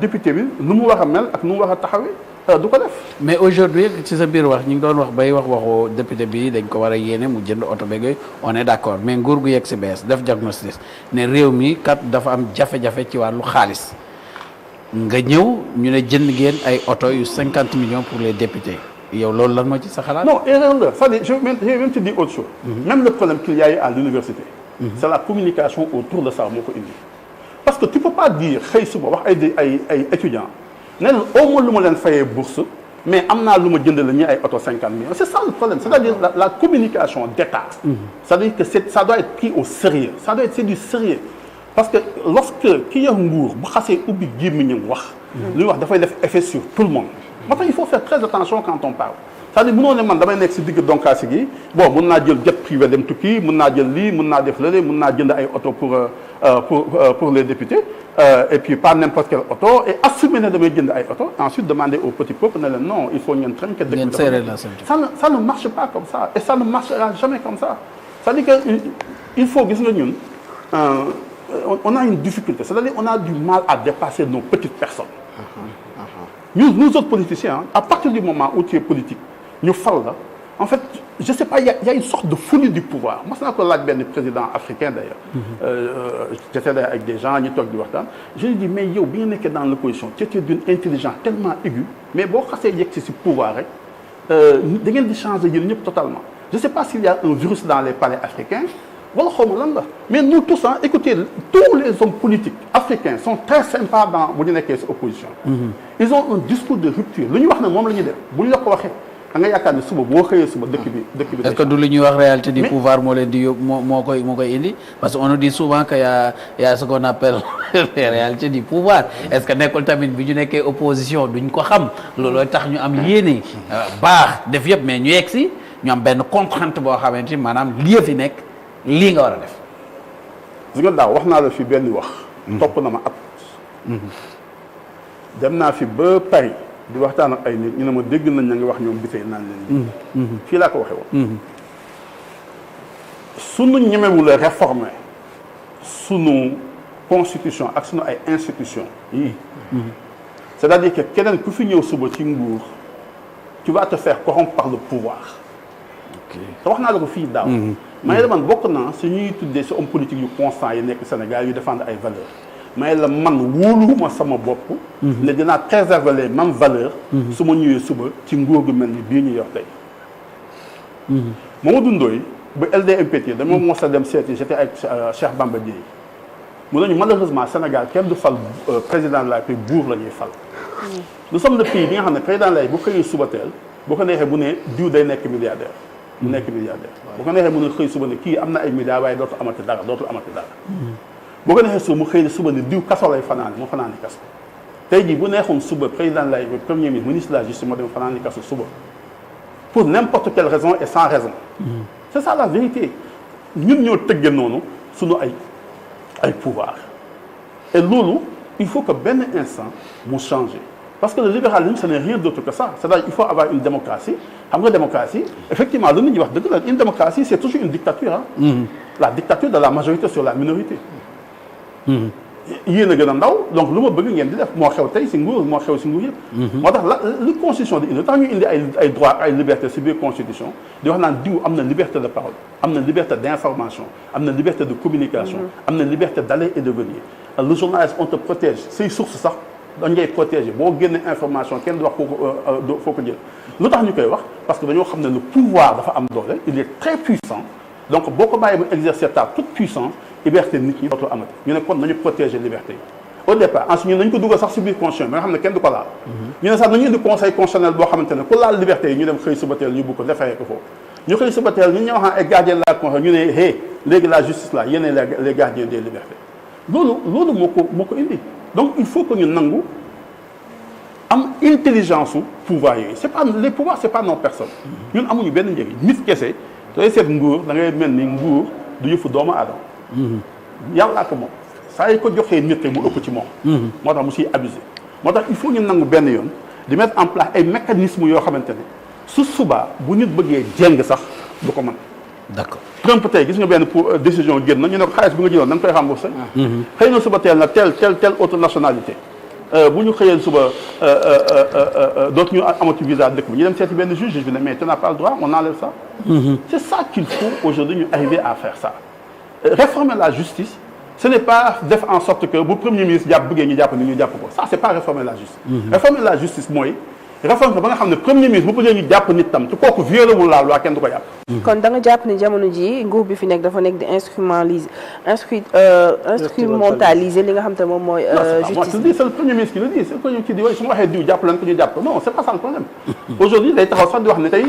député bi nu mu war a mel ak nu mu war a taxawee du ko def. mais aujourd'hui ci sa biir wax ñu ngi doon wax bay waxu député bi dañ ko war a yéene mu jënd oto beeg on est d'accord mais nguur gu yegg si bees def diagnostic ne réew mi kat dafa am jafe-jafe ci wàllu xaalis nga ñëw ñu ne jënd ngeen ay oto yu 50 millions pour les députés yow loolu lan moo ci sa xalaat. non erreur la c'est-à-dire je vais même te dire autre chose. Même le problème qu'il y a eu à l'université. C'est la communication autour de ça moo ko indi. parce que tu peux pas dire xëy suba wax ay étudiants ne leen au moins lu ma leen fayee bourse mais am naa lu ma jënd la ñuy ay oto 50 millions c'est ça le problème c'est-à-dire la communication d'État. C'est-à-dire que ça doit être pris au sérieux ça doit être c'est du sérieux parce que lorsque ki yor nguur bu xasee ubbi gémmiñam wax. li wax dafay def effet sur tout le monde. moo tax il faut faire très attention quand on parle c'est-à-dire mënoo ne man damay nekk si digg donkaasi gi bon mun naa jël jet privé dem tukki mun naa jël lii mun naa def lële mun naa jënd ay oto pour les députés et puis pas n'importe quel oto et assumer ne damay jënd ay oto ensuite demander au petit peuple ne leen non il faut ngeen trinquer dëkk ça ne marche pas comme ça et ça ne marchera jamais comme ça c'est-à-dire que il faut gis nga ñun on a une difficulté c'est-à-dire on a du mal à dépasser nos petites personnes nous autres politiciens à partir du moment où tu es politique ñu fal la en fait je sais pas il y a une sorte de folie du pouvoir mas naa ko laaj benn président africain d'ailleurs j'étais là avec des gens ñu toog di waxtaan je lui dis mais yow bi nga nekkee dans l'opposition tu étais d'une intelligence tellement aiguë mais boo xasee yegg si pouvoir rek da ngeen di changer yéen ñëpp totalement je sais pas s'il y a un virus dans les palais africains wala xaw ma lan la mais nous tous écoutez tous les hommes politiques africains sont très sympas dans bu ñu nekkee si opposition ils ont un discours de rupture lu ñu wax ne moom la ñuy def bu ñu la ko waxee da nga yaakaar ne suba boo xëyee suba dëkk bi est-ce que du lu ñuy wax réalité du pouvoir moo leen di yóbbu moo koy indi parce que on nous dit souvent que y a ce qu'on appelle les réalités du pouvoir est-ce que nekkul tamit bi ñu nekkee opposition duñ ko xam loolooy tax ñu am yéene baax def yëpp mais ñu yegg si ñu am benn contrainte boo xamante ni maanaam lii fi nekk lii nga war a def. gis nga daaw wax naa la fi benn wax. topp na ma at. dem naa fi ba Paris di waxtaan ak ay nit ñu ne ma dégg nañ na nga wax ñoom bi tey naan leen. fii laa ko waxee woon. sunu ñemewul a réformer sunu constitution ak sunu ay institutions yii. c'est-à-dire que keneen ku fi ñëw suba ci nguur tu vas te faire corrompre par le pouvoir. te wax naa la ko fii daaw. mais man bokk naa si ñuy tuddee si homme politique yu constant yi nekk Sénégal yu défendre ay valeurs mais la man wóoluwuma sama bopp. ne dinaa préserver les mêmes valeurs. su ma ñëwee suba ci nguur gu mel ni bii ñu yor tey. Mamadou Ndoye ba LDMPT dama mos a dem seeti j'étais avec Cheikh Bamba Dièye mu nañu malheureusement Sénégal kenn du fal président de la République buur la ñuy fal. nous sommes le pays bi nga xam ne président lay bu xëyee suba teel boo ko neexee bu ne diw day nekk milliardaire. mu nekk milliardaire bu ko neexee mën a xëy suba ne kii am na ay milliards waaye dootul amati dara boo ko neexee suba mu xëy suba ne diw kaso lay fanaani mu fanaani kaso tey jii bu neexoon suba président lay premier ministre de la justice moo dem fanaani kaso suba pour n'importe quelle raison et sans raison c'est ça la vérité ñun ñoo tëgge noonu suñu ay pouvoir et loolu il faut que benn instant mu changer parce que le libéralisme ce n'est rien d'autre que ça c'est-à-dire il faut avoir une démocratie xam nga démocratie effectivement lu nit ñi wax dëgg la une démocratie c'est toujours une dictature la dictature de la majorité sur la minorité yéen a gën a ndaw donc lu ma bëgg ngeen di def moo xew tey si nguur moo xew si nguur yëpp moo tax li constitution di indi tax ñu indi ay droit ay liberté si biir constitution di wax naan diw am na liberté de parole am na liberté d'information am na liberté de communication am na liberté d'aller et de venir le journaliste on te protège say sources sax dañ ngay protéger boo génne information kenn du wax foo ko jël lu tax ñu koy wax parce que dañoo xam ne le pouvoir dafa am doole il est très puissant donc boo ko bàyyi mu exercer ta toute puissance liberté nit ñi dootul amati ñu ne kon nañu protéger liberté yi au départ ensuite ñu nañ ko dugal sax si biir constitution bi nga xam ne kenn du ko laal ñu ne sax nañu indi conseil constitutionnel boo xamante ne ku laal liberté yi ñu dem xëy suba teel ñu bu ko defee ko foofu ñu xëy suba teel ñu waxaan ay gardiens de la constitution ñu ne hey léegi la justice là yéen les gardiens des libertés loolu moo ko indi donc il faut que ñu nangu am intelligence su pouvoir yooyu c'est pas les pouvoirs c'est pas nos personnes ñun amuñu benn njëriñ nit kese sooy seet nguur da ngay mel ni nguur du yëfu doomu aadama yàllaa ko moom saa yi ko joxee nit mu ëpp ci moom moo tax mu siy abusé moo tax il faut ñu nangu benn yoon di mettre en place ay mécanismes yoo xamante ne su subaa bu nit bëggee jéng sax du ko mën d'accord Trump tey gis nga benn pour décision génn na ñu ne ko xaalis bi nga jëloon da nga koy remboursé xëy na suba teel na telle autre nationalité bu ñu xëyee suba dootu ñu amati visa dëkk bi ñu dem seeti benn juge bi ne mais tu n'as pas le droit on enlève ça. C'est ça qu'il faut aujourd'hui ñu arriver à faire ça. Réformer la justice ce n'est pas def en sorte que bu premier ministre jàpp bëggee ñu jàpp ni ñu jàpp ko ça c'est pas réformer la justice. Réformer la justice mooy réforme ba nga xam ne premier ministre bu bëggee ñu jàpp nit tam te kooku violé wul la loi kenn du ko jàpp. kon da nga jàpp ne jamono ji nguur bi fi nekk dafa nekk di instrumentaliser li nga xam te moom mooy. justice bi c'est le premier ministre qui le dit c'est le premier ministre qui dit su ma waxee diw jàpp leen ko ñu jàpp ko non c'est pas ça le problème. aujourd'hui day taxaw sax di wax ne tey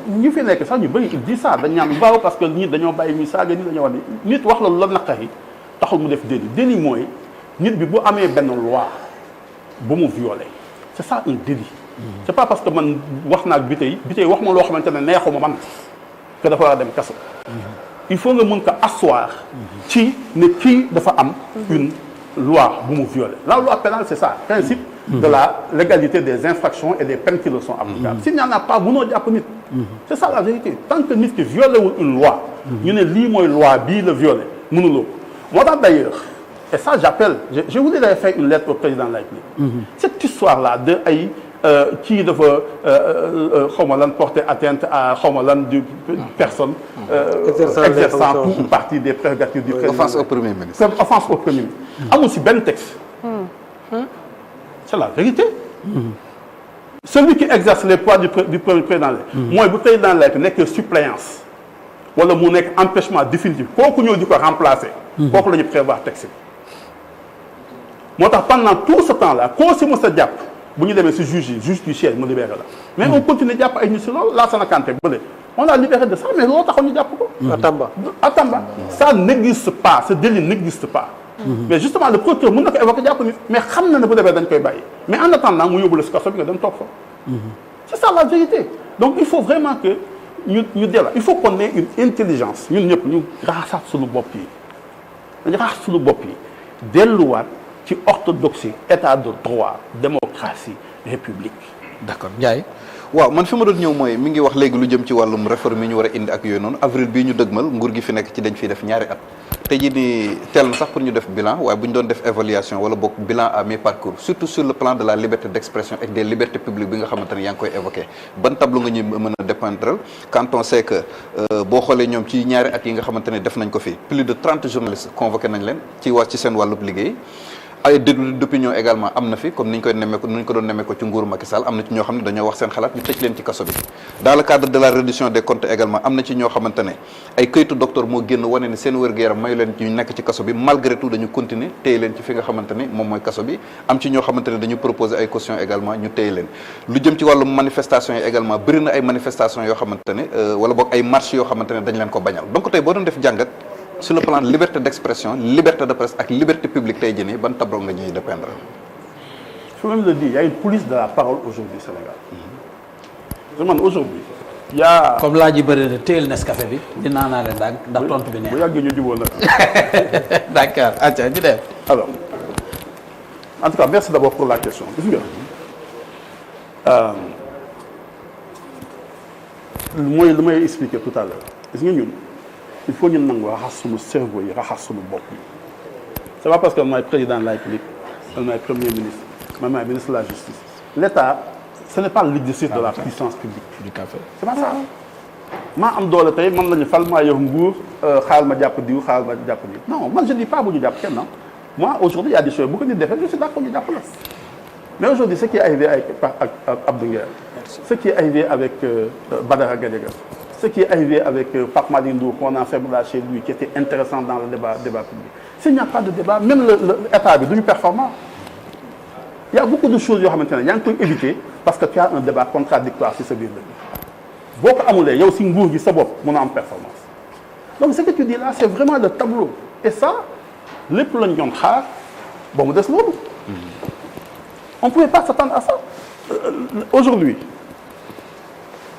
ñu fi nekk sax ñu bëri il dit ça dañ ñaan waaw parce que nit dañoo bàyyi ñu saaga nit dañoo wax ne nit wax la lu la naqari taxul mu def délit délit mooy nit bi bu amee benn loi bu mu violé c'est ça un délit. c'est pas parce que man wax naa ak bi tey wax ma loo xamante ne neexuma man que dafa war a dem kaso. il faut nga mën ko asseoir ci ne kii dafa am une loi bu mu violé la loi pénale c'est ça principe de la légalité des infractions et des peines qui le sont applicables s'il n'y en a pas mënoo jàpp nit c'est ça la vérité tant que nit ki violé wul une loi ñu ne lii mooy loi bii la violé mënuloo moo tax d'ailleurs et ça j'appelle je voulais d'ailleurs faire une lettre au président de la République cette histoire là de ay kii dafa xaw ma lan porter atteinte à xaw ma lan du personne exerçant tout ou partie des prérogatives du président. Offense au premier ministre. C'est offense au premier ministre. amul si benn texte. C'est la vérité. Celui qui exerce les pouvoirs du président mooy bu président la nekk suppléance wala mu nekk empêchement définitif kooku ñëw di ko remplacer. kooku la ñu prévoir texte bi. moo tax pendant tout ce temps là koo si mos a jàpp. bu ñu demee si juge du siège mu libéré la mais on continue jàpp ay ñu si loolu Lassana Kanté bële on l'a libéré de ça mais loolu taxoon ñu jàpp ko. à Tamba ça n'existe pas ce délit n'existe pas. mais justement le procureur mën na ko évoquer jàpp nit mais xam na ne bu demee dañ koy bàyyi mais en attendant mu yóbbu la si kaso bi nga dem toog fa. c'est ça la vérité donc il faut vraiment que ñu delloo il faut qu'on ait une intelligence ñun ñëpp ñu raxasaat suñu bopp yi dañu raxas suñu bopp yi delluwaat. ci orthodoxie état de droit démocratie république. d'accord Ndiaye. waaw man fi ma doon ñëw mooy mi ngi wax léegi lu jëm ci wàllum réforme yi ñu war a indi ak yooyu noonu avril bii ñu dëgmal nguur gi fi nekk ci dañ fiy def ñaari at. tey jii nii teel na sax pour ñu def bilan waaye bu ñu doon def évaluation wala boog bilan à mi-parcours surtout sur le plan de la liberté d'expression et des libertés publiques bi nga xamante ne yaa ngi koy évoqué ban tableau nga ñu mën a dépeindre quand on sait que boo xoolee ñoom ci ñaari at yi nga xamante ne def nañ ko fi plus de 30 journalistes convoqué nañ leen ci wax ci seen wàllub liggéey. ay détenus d'opinion également am na fi comme ni ñu ko doon nemmee ko ci nguuru Macky Sall am na ci ñoo xam ne dañoo wax seen xalaat ñu tëj leen ci kaso bi dans le cadre de la reddition des comptes également am na ci ñoo xamante ne ay këyitu docteur moo génn wane ne seen wér-gu-yaram mayu leen ñu nekk ci kaso bi malgré tout dañu continuer téye leen ci fi nga xamante ne moom mooy kaso bi am ci ñoo xamante ne dañu proposer ay caution également ñu téye leen lu jëm ci wàllu manifestation yi également bëri na ay manifestation yoo xamante ne wala boog ay marches yoo xamante ne dañ leen ko bañal donc tey boo doon def jàngat sur le plan de liberté d'expression liberté de presse ak liberté publique tey jii nii ban tableau nga ñuy dépeindre. Il faut même le dire, il y a une police de la parole aujourd'hui au Sénégal. Je demande aujourd'hui, il y a. comme laa ji bëri na téyel Nescafé bi dinaa naa leen daal ndax tontu bi neex. bu yàggee ñu jubóo nag. d'accord atiwa ñu def. alors en tout cas merci d'abord pour la question gis nga mooy lu may expliquer tout à l'heure gis nga ñun. il faut ñu nangu raxas suñu cerveau yi raxas suñu bopp yi c'est pas parce que maay président de la République man maay premier ministre man maay ministre de la justice l'État ce n'est pas l'exercice de la puissance publique du café c'est pas ça maa am doole tey man la ñu fal maa yor nguur xaaral ma jàpp diw xaaral ma jàpp diw non man je dis pas bu ñu jàpp kenn moi aujourd'hui il y a des choses bu ko nit defee je suis d'accord ñu jàpp la mais aujourd'hui ce qui est arrivé avec Abdou Nguer ce qui est arrivé avec Badara Gadiaga ce qui est arrivé avec Pape Malick Ndour qu'on a fait chez lui qui était intéressant dans le débat public s'il n'y a pas de débat même le état bi duñu performant il y a beaucoup de choses yoo xamante ne yaa ngi koy éviter parce que tu as un débat contradictoire ci sa biir la boo ko amulee yow si nguur gi sa bopp mën a am performance donc ce que tu dis là c'est vraiment le tableau et ça lépp lañ doon xaar ba mu des loolu on pouvait pas s'attendre à ça aujourd'hui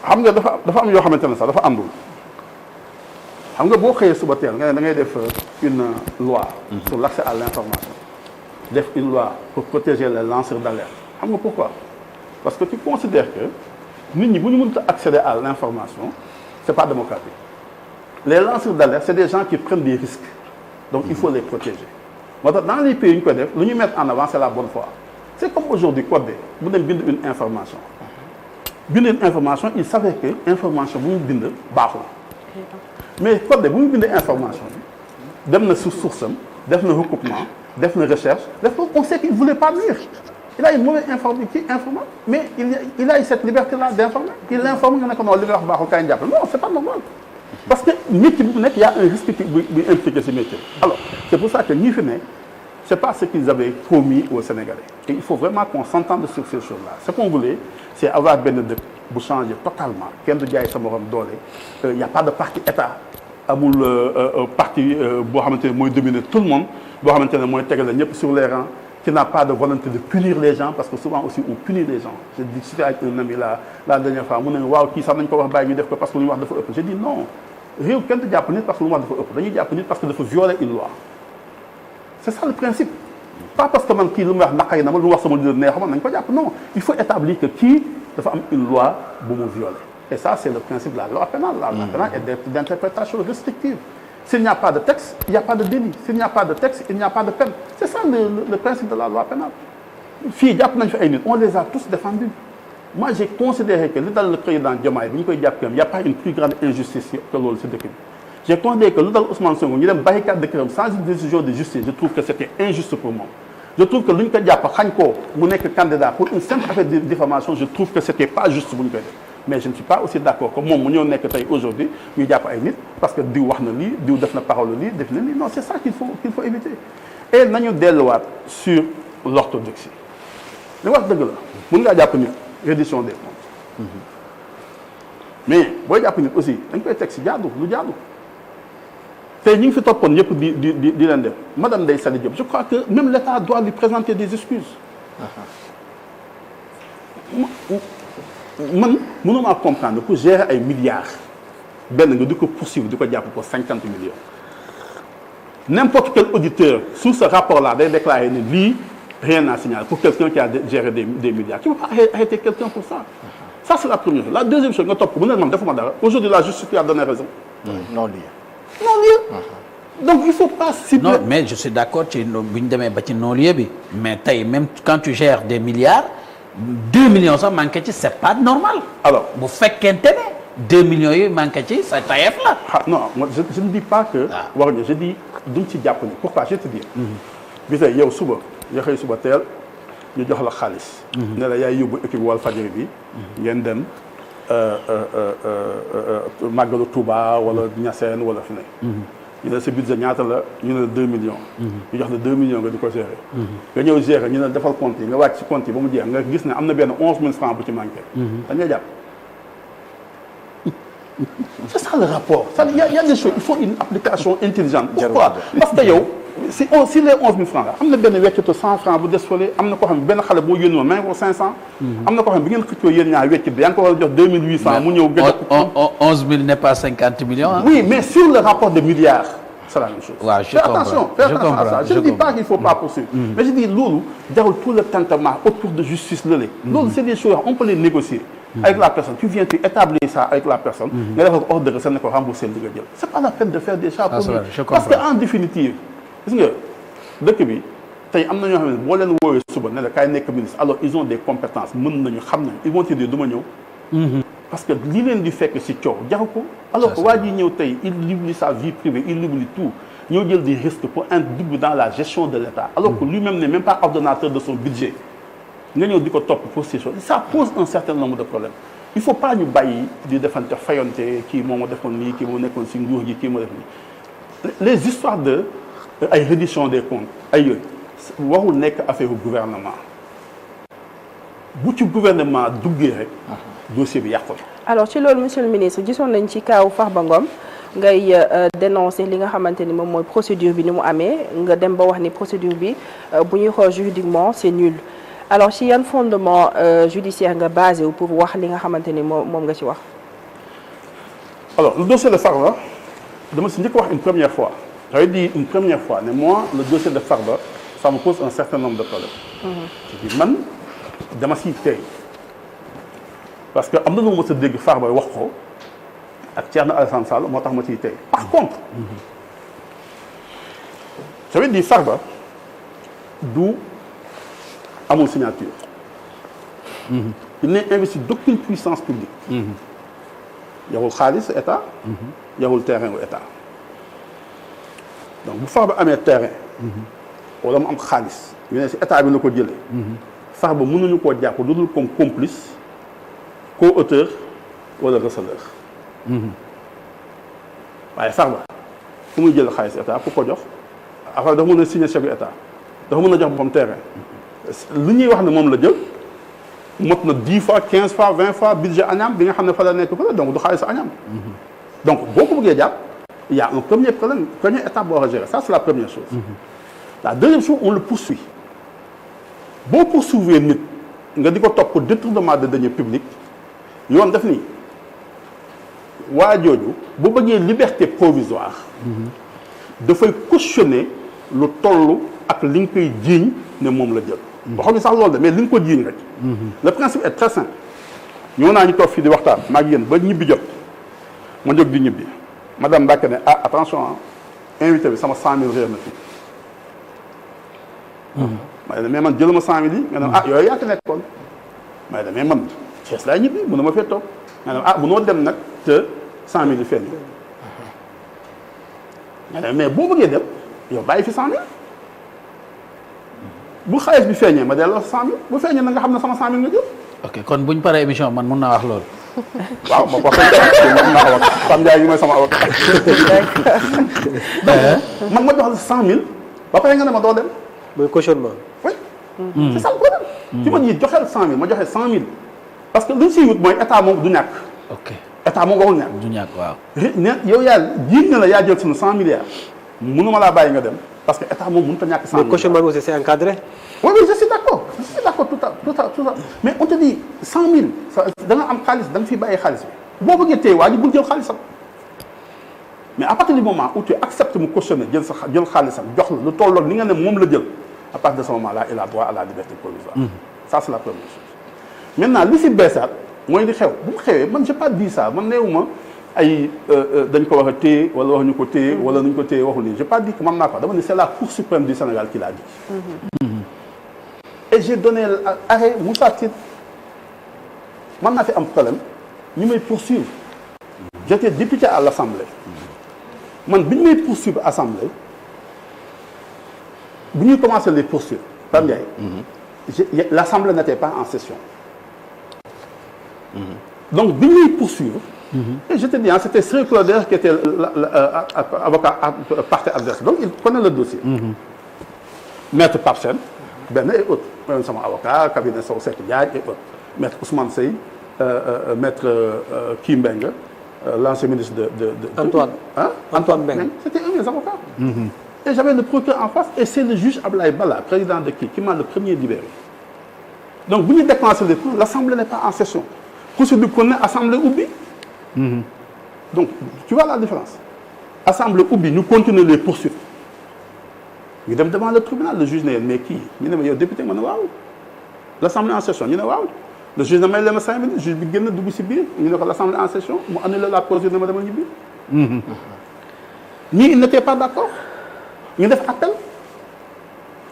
xam nga dafa am yoo xamante ne sax dafa àndul xam nga boo xëyee suba teel nga ne da ngay def une loi sur l'accès à l'information def une loi pour protéger les lanceurs d'alerte xam nga pourquoi parce que tu considères que nit ñi bu ñu mënut a accéder à l'information c'est pas démocratique les lanceurs d'alerte c'est des gens qui prennent des risques donc il faut les protéger moo tax dans les pays yu ñu koy def lu ñu mettre en avant c'est la bonne foi c'est comme aujourd'hui Codé bu dem bind une information il savait que information bu mu bind baaxul mais Codé bu mu bind information bi dem na source am def na recoupement def na recherche on sait qu'il voulait pas nuire il a une mauvaise information mais il a eu cette liberté là d'informer il informe nga ne ko non li nga wax baaxul kaay jàpp non c'est pas normal parce que métier bu nekk y a un risque bu impliqué ce métier alors c'est pour ça que ñi fi ne c'est pas ce qu'ils avaient promis aux Sénégalais et il faut vraiment qu'on s'entende sur ces choses-là ce qu'on voulait c'est avoir benn dëkk bu changer totalement kenn du jaay sa morom doole il y a pas de parti état amul parti boo xamante ne mooy dominer tout le monde boo xamante ne mooy tegal ñëpp sur les rangs qui n'a pas de volonté de punir les gens parce que souvent aussi on punit les gens j'ai discuté avec un ami la dernière fois mu ne waaw kii sax nañ ko wax bàyyi ñu def ko parce que lu ñu wax dafa ëpp j'ai dit non réew kenn du jàpp nit parce que lu mu wax dafa ëpp dañuy jàpp nit parce que dafa violer une loi c'est ça le principe pas parce que man kii lu mu wax naqari na ma lu mu wax sama leader neexuma nañ ko jàpp non il faut établir que kii dafa am une loi bu mu violer et ça c'est le principe de la loi pénale la loi pénale est d'interprétation restrictive s'il n'y a pas de texte il n'y a pas de délit s'il n'y a pas de texte il n'y a pas de peine c'est ça le principe de la loi pénale fii jàpp nañ fi ay nit on les a tous défendus moi j'ai considéré que li dal le président Diomaye bi ñu koy jàpp il y a pas une plus grande injustice que loolu ci dëkk bi j'ai considéré que lu dal Ousmane Sonko ñu dem barricade de këram sans une décision de justice je trouve que c'était injuste pour moom je trouve que lu ñu ko jàpp xañ ko mu nekk candidat pour une simple affaire de diffamation je trouve que c'était pas juste bu ñu koy def mais je ne suis pas aussi d'accord que moom mu ñëw nekk tey aujourd'hui ñu jàpp ay nit parce que diw wax na lii diw def na parole lii def na lii non c'est ça qu'il faut éviter et nañu delluwaat sur l'orthodoxie li wax dëgg la mën ngaa jàpp nit reddition des comptes mais booy jàpp nit aussi dañ koy teg si jaadu lu jaadu tey ñu ngi fi toppoon yëpp di leen def madame Ndeye Saly Diop je crois que même l'État doit lui présenter des excuses man mënuma comprendre pour gérer ay milliards benn nga di ko poursuivre di ko jàpp pour 50 millions n'importe quel auditeur sous ce rapport-là day déclarer ne lii rien n'a signalé pour quelqu'un qui a géré des milliards tu ne peux pas arrêter quelqu'un pour ça ça c'est la première chose la deuxième chose nga topp mu ne man defuma dara aujourd'hui la justice lui a donné raison non lieu donc il faut pas cibler non mais je suis d'accord ci bu ñu demee ba ci non-lieu bi mais tey même quand tu gères des milliards 2 millions sax manqué ci c'est pas normal. alors bu fekkente ne 2 millions yi manqué ci sa tayeef la. ah non moi je ne dis pas que. waruñu je dis duñ ci jàpp ni pourquoi je te dis. bi tey yow suba nga xëy suba teel ñu jox la xaalis. ne la yaay yóbbu équipe Walfadjri bi. ngeen dem Màggalu Touba wala Niassène wala fi ne. ñu ne sa budget ñaata la ñu ne la 2 millions. ñu jox la 2 millions nga di ko gérer. nga ñëw gérer ñu ne defal compte yi nga wàcc ci compte yi ba mu jeex nga gis ne am na benn 11 000 francs bu ci manqué. dañ lay jàpp. c'est ça le rapport. il y a des choses il faut une application intelligente. pourquoi parce que yow si les 11 000 francs la am na benn weccitu 100 francs bu des fële am na koo xam ne benn xale boo yónni woon may ko 500. am na koo xam ne bi ngeen xëccoo yéen ñaar weccit bi yaa ngi ko war a jox 2800 mu ñëw. 11 000 n'est pas 50 millions. Hein? oui mais sur le rapport de milliards. c'est la même chose. waaw fais attention à ça je ne dis pas qu'il faut pas poursuivre. mais je dis loolu jarul tout le tintamarre autour de justice lële. loolu c'est des choses on peut les négocier. avec la personne tu viens tu établis ça avec la personne. nga defal ko ordre de recette ne ko rembourser li nga jël. c'est pas la peine de faire des chats pour lui parce que en définitive gis nga dëkk bi tey am na ñoo xam ne boo leen woowee suba ne la kaay nekk ministre alors ils ont des compétences mën nañu xam nañu ils vont te dire du ma ñëw. parce que li leen di fekk ci coow jaru ko alors que waa ji ñëw tey il oublie sa vie privée il oublie tout ñëw jël des risques pour dugg dans la gestion de l'État alors que lui-même n'est même pas ordonnateur de son budget nga ñëw di ko topp pour ces choses ça pose un certain nombre de problèmes il faut pas ñu bàyyi di defante fayonte kii moo ma defoon lii kii moo nekkoon ci nguur gi kii moo def nii les histoires de ay reddition des comptes ay yooyu warul nekk affaire au gouvernement bu ci gouvernement duggee rek dossier bi yàqu. alors ci loolu monsieur le ministre gisoon nañ ci kaaw Farba Ngom ngay dénoncer li nga xamante ni moom mooy procédure bi ni mu amee nga dem ba wax ni procédure bi bu ñuy xool juridiquement c'est nul alors ci yan fondement judiciaire nga basé wu pour wax li nga xamante ni moom nga ci wax. alors le dossier de Farba dama si njëkk wax une première fois j'avais dit une première fois ne moi le dossier de Farba ça me pose un certain nombre de problèmes. je dis man dama siy tey. parce que am na lu ma mës a dégg Farba wax ko ak Thierno Alassane Sall moo tax ma ciy tey par contre j'avais dit Farba du amul signature. Il n'est investi d'aucune puissance publique. Yawul xaalis état. yawul terrain au état. donc bu Farba amee terrain. wala mu am xaalis ñu ne si état bi la ko jëlee. Farba mënuñu koo jàpp lu dul comme complice co-auteur wala receveur. waaye Farba fu muy jël xaalis état ku ko jox après dafa mën a signer chèque état dafa mën a jox boppam terrain lu ñuy wax ne moom la jël mot na 10 fois 15 fois 20 fois budget Agnam bi nga xam ne fa la nekk fa la donc du xaalis Agnam. donc boo ko bëggee jàpp il y a un premier problème première étape boo war a gérer ça c'est la première chose. la deuxième chose on le poursuit boo poursuivre nit nga di ko topp pour détournement de deniers publics yoon def nii waa jooju bu bëggee liberté provisoire dafay cautionner lu toll ak li nga koy jiiñ ne moom la jël waxuñu sax loolu de mais li nga ko jiiñ rek le principe est très simple ñëw naa ñu toog fii di waxtaan maa ngi yéen ba ñibbi jot ma jóg di ñibbi madame Mbacke ne ah attention invité bi sama 100 000 réer na fii ma ne mais man jëluma 100 000 yi nga ne ah yooyu yaa ko nekkoon ma ne mais man Thiès laay ñibbi mënu ma fee toog nga ne ah mënoo dem nag te 100 000 yi feeñ nga ne mais boo bëggee dem yow bàyyi fi 100 000 bu xaalis bi feeñee ma delloo 100 000 bu feeñee na nga xam ne sama 100 000 nga jël. ok kon buñ paree émission man mun naa wax loolu. waaw ma wax dëgg naa avocat Fane Ndiaye yi mooy sama avocat. man ma jox la 100 000 ba pare nga ne ma doo dem. mooy cautionnement. oui. c'est ça le problème. ci ma ji joxeel 100 000 ma joxe 100 000 parce que lu ñu siy wut mooy état moom du ñàkk. ok état moom warul ñàkk. du ñàkk waaw. ne yow yaa jiit na la yaa jël suñu 100 milliards mënuma laa bàyyi nga dem parce que état moom mënut a ñàkk 100 mais milliards. cautionnement aussi c'est encadré. oui oui je suis d'accord tout à mais on te dit 100 000 da nga am xaalis da nga fiy bàyyi xaalis bi boo bëggee téye waa ji bul jël xaalisam mais à partir du moment où tu acceptes mu cautionner jël xaalisam jox la lu tolloog li nga ne moom la jël à partir de ce moment là il a droit à la liberté provisoire. Ça c'est la première chose. maintenant li si beesaat mooy li xew bu mu xewee man j'ai pas dit ça man neewuma ay dañ ko wax a téye wala waxuñu ko téye wala nuñ ko téye waxul nii j'ai pas dit que man naa ko dama ne c'est la Cour suprême du Sénégal qui l'a dit. Et j'ai donné arrêt Moussa Tine man naa fi am problème ñu may poursuivre j'étais député à l'Assemblée man bi ñu may poursuivre Assemblée bu ñuy commencé les poursuivre Pape Ndiaye l'Assemblée n'était pas en session donc bi ñu may poursuivre et je te dis c'était Ciré Clotaire qui était avocat partie adverse donc il connaît le dossier maître Pape Sène benn et autres même sama avocat cabinet Sow Seck Ndiaye et autres maître Ousmane Seye maître Kii Mbengue l'ancien ministre de Antoine Mbengue c'était un des avocats et j'avais le procureur en face et c'est le juge Ablaye Bala président de qui m'a le premier libéré donc bu ñu déclenché les cours l'Assemblée n'est pas en session procédure qu'on est Assemblée ubbi donc tu vois la différence Assemblée ubbi ñu continuer les poursuites ñu dem devant le tribunal le juge ne mais kii ñu ne ma yow député ma ne waaw l'Assemblée en session ñu ne waaw le juge ne may leen ma 5 minutes juge bi génn dugg si biir ñu ne ko l'Assemblée en session mu annulé la procédure ne ma demal ñibbi. ñii ils n'étaient pas d'accord ñu def appel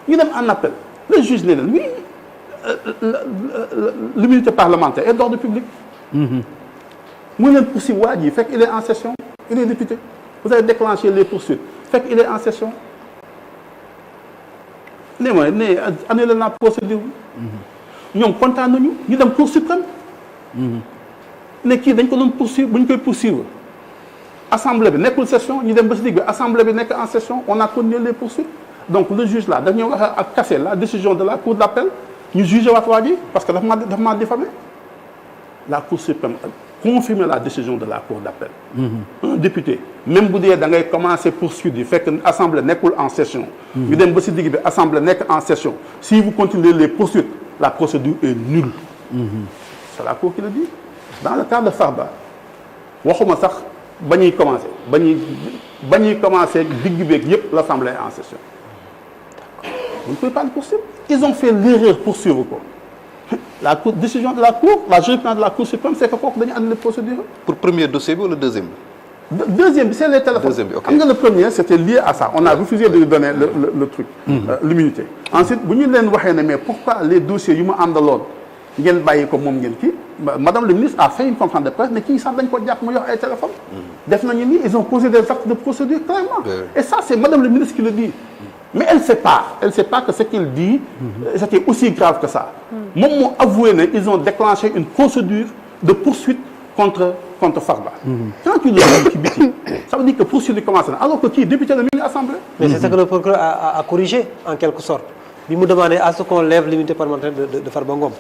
ñu dem en appel le juge ne leen oui l'immunité parlementaire est d'ordre public. mu leen poursuivre waa ji fekk il est en session il est député vous avez déclenché les poursuites fekk il est en session. ne ma ne annulé la procédure ñoom kontaan nañu ñu dem Cour suprême ne kii dañ ko doon poursuivre bu ñu koy poursuivre assemblée bi nekkul session ñu dem ba si digg bi assemblée bi nekk en session on a continué les poursuites donc le juge là daf ñoo wax a casser la décision de la cour d'appel ñu jugé waat waa ji parce que dafa maa diffamé la Cour suprême a confirmé la décision de la cour d'appel un député même bu dee da ngay commencer poursuite yi fekk assemblée nekkul en session ñu dem ba si digg bi assemblée nekk en session si vous continuez les poursuites la procédure est nulle c'est la cour qui le dit dans le cas de Farba waxuma sax ba ñuy commencer digg beeg yépp l'assemblée est en session vous ne pouvez pas le poursuivre ils ont fait l'erreur poursuivre ko la cour décision de la cour la jurisprudence de la Cour suprême c'est que kooku dañu annuler procédure pour premier dossier bi wala deuxième bi. Deuxième bi c'est les téléphones. Deuxième bi, ok. Xam nga le premier c'était lié à ça on a refusé de lui donner le truc. L'immunité. Ensuite bu ñu leen waxee ne mais pourquoi les dossiers yu ma àndaloon ngeen bàyyi ko moom ngeen kii madame le ministre a fait une conférence de presse ne kii sax dañ ko jàpp mu yor ay téléphone. def nañu nii ils ont posé des actes de procédure clairement. Et ça c'est madame le ministre qui le dit. Mais elle sait pas que ce qu'il dit c'était aussi grave que ça. Moom moo avoué ne ils ont déclenché une procédure de poursuite contre Farba. Quand tu le vois ci biti ça veut dire que poursuite bi commencé na alors que kii député la mi ngi assemblée. Mais c'est ça que le procureur a corrigé en quelque sorte bi mu demandé à ce qu'on lève l'immunité parlementaire de Farba Ngom.